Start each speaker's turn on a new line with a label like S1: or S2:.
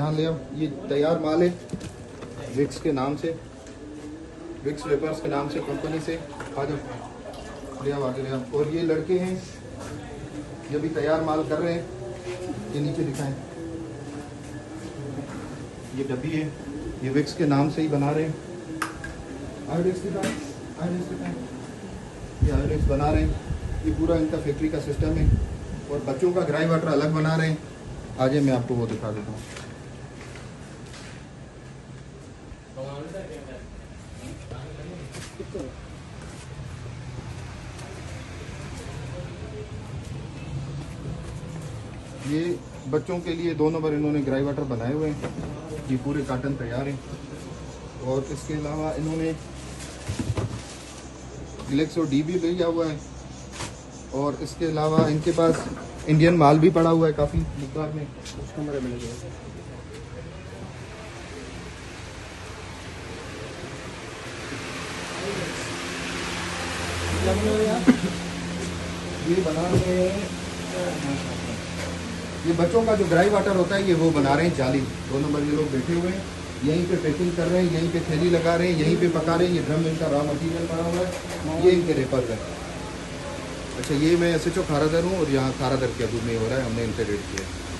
S1: यहाँ ले आओ, ये तैयार माल है विक्स के नाम से, विक्स वेपर्स के नाम से कंपनी से। आ जाओ, ले आओ, आगे ले आओ। और ये लड़के हैं, ये भी तैयार माल कर रहे हैं, ये नीचे दिखाएं। ये डब्बी है, ये विक्स के नाम से ही बना रहे हैं। आयोडेक्स दिखाएं, आयोडेक्स दिखाएं, ये आयोडेक्स बना रहे हैं। ये पूरा इनका फैक्ट्री का सिस्टम है। और बच्चों का ग्राई वाटर अलग बना रहे हैं। आज मैं आपको वो दिखा देता हूँ। ये बच्चों के लिए 2 नंबर इन्होंने ग्राई वाटर बनाए हुए हैं। ये पूरे कार्टन तैयार हैं। और इसके अलावा इन्होंने ग्लेक्सो डी भी लिया हुआ है। और इसके अलावा इनके पास इंडियन माल भी पड़ा हुआ है काफ़ी मकदार में। उस कमरे में लगे ये बना रहे हैं। ये बच्चों का जो ग्राई वाटर होता है ये वो बना रहे हैं जाली। 2 नंबर ये लोग बैठे हुए हैं, यहीं पे पैकिंग कर रहे हैं, यहीं पे थैली लगा रहे हैं, यहीं पे पका रहे हैं। ये ड्रम इनका रॉ मटेरियल पड़ा हुआ है, ये इनके रेपर्स है। अच्छा, ये मैं SHO खारादर हूँ और यहाँ खारादर के अबू में हो रहा है, हमने इनसे रेट किया है।